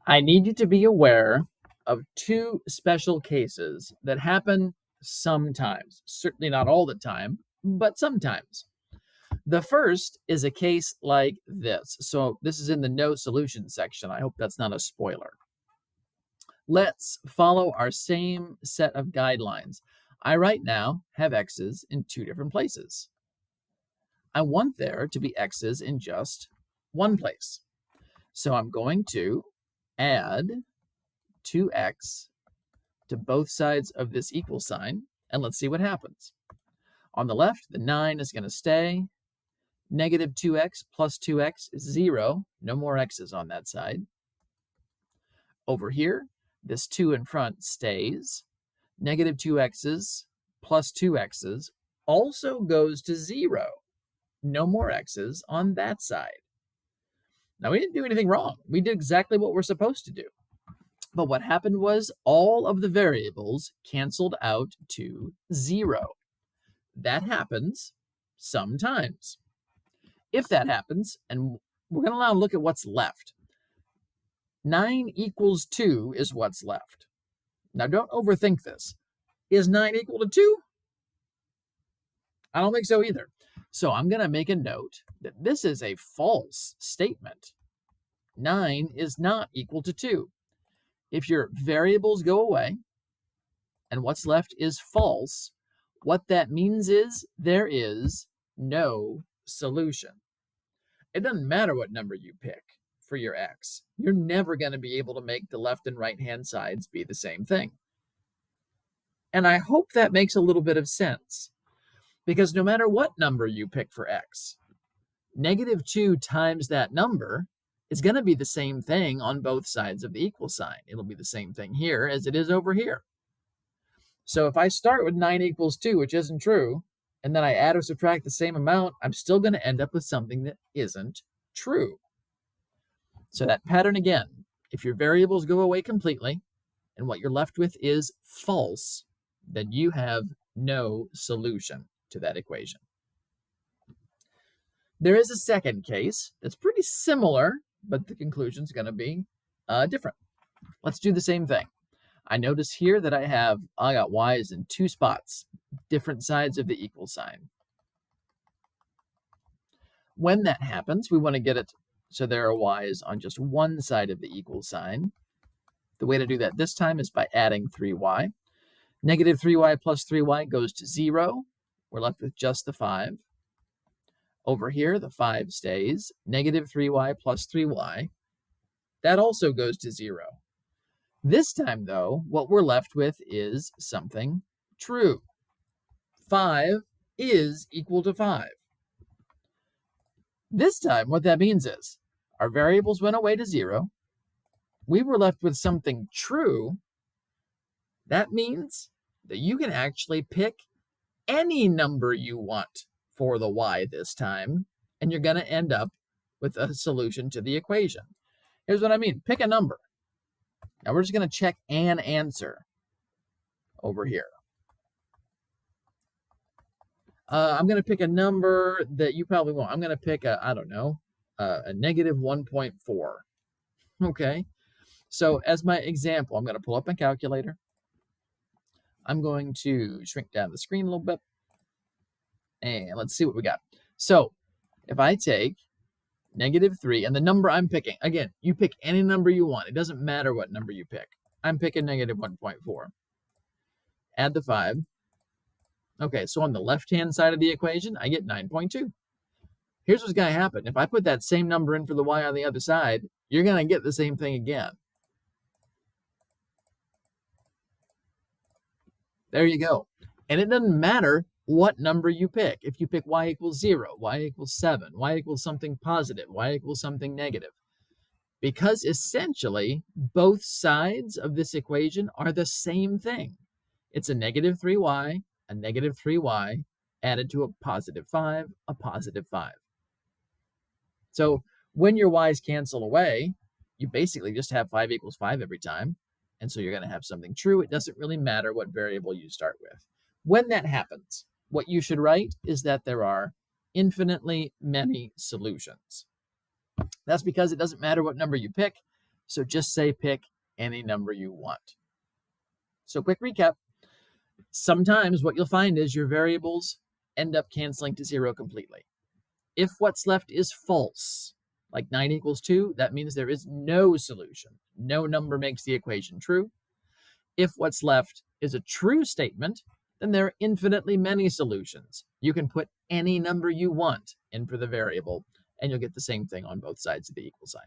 I need you to be aware of two special cases that happen sometimes. Certainly not all the time, but sometimes. The first is a case like this. So this is in the no solution section. I hope that's not a spoiler. Let's follow our same set of guidelines. I right now have x's in two different places. I want there to be x's in just one place. So I'm going to add 2x to both sides of this equal sign, and let's see what happens. On the left, the 9 is going to stay. Negative 2x plus 2x is 0. No more x's on that side. Over here, this 2 in front stays. Negative 2x's plus 2x's also goes to 0. No more x's on that side. Now, we didn't do anything wrong. We did exactly what we're supposed to do. But what happened was all of the variables canceled out to 0. That happens sometimes. If that happens, and we're going to now look at what's left. 9 equals 2 is what's left. Now, don't overthink this. Is 9 equal to 2? I don't think so either. So I'm going to make a note that this is a false statement. 9 is not equal to 2. If your variables go away and what's left is false, what that means is there is no solution. It doesn't matter what number you pick for your x. You're never going to be able to make the left and right-hand sides be the same thing. And I hope that makes a little bit of sense, because no matter what number you pick for x, negative 2 times that number is going to be the same thing on both sides of the equal sign. It'll be the same thing here as it is over here. So if I start with 9 equals 2, which isn't true, and then I add or subtract the same amount, I'm still going to end up with something that isn't true. So that pattern again, if your variables go away completely and what you're left with is false, then you have no solution to that equation. There is a second case that's pretty similar, but the conclusion is going to be different. Let's do the same thing. I notice here that I got y's in two spots, different sides of the equal sign. When that happens, we want to get it so there are y's on just one side of the equal sign. The way to do that this time is by adding 3y. Negative 3y plus 3y goes to 0. We're left with just the 5. Over here, the 5 stays. Negative 3y plus 3y. That also goes to 0. This time, though, what we're left with is something true. 5 is equal to 5. This time, what that means is our variables went away to 0. We were left with something true. That means that you can actually pick any number you want for the y this time, and you're going to end up with a solution to the equation. Here's what I mean. Pick a number. Now we're just going to check an answer over here. I'm going to pick a number that you probably won't. I'm going to pick a negative 1.4. Okay. So as my example, I'm going to pull up my calculator. I'm going to shrink down the screen a little bit. And let's see what we got. So if I take negative 3, and the number I'm picking, again, you pick any number you want. It doesn't matter what number you pick. I'm picking negative 1.4. Add the 5. Okay, so on the left-hand side of the equation, I get 9.2. Here's what's going to happen. If I put that same number in for the y on the other side, you're going to get the same thing again. There you go. And it doesn't matter what number you pick. If you pick y equals 0, y equals 7, y equals something positive, y equals something negative. Because essentially, both sides of this equation are the same thing. It's a negative 3y, a negative 3y, added to a positive 5, a positive 5. So when your y's cancel away, you basically just have 5 equals 5 every time. And so you're going to have something true. It doesn't really matter what variable you start with. When that happens, what you should write is that there are infinitely many solutions. That's because it doesn't matter what number you pick. So just say pick any number you want. So quick recap. Sometimes what you'll find is your variables end up canceling to 0 completely. If what's left is false, like 9 equals 2, that means there is no solution. No number makes the equation true. If what's left is a true statement, then there are infinitely many solutions. You can put any number you want in for the variable, and you'll get the same thing on both sides of the equal sign.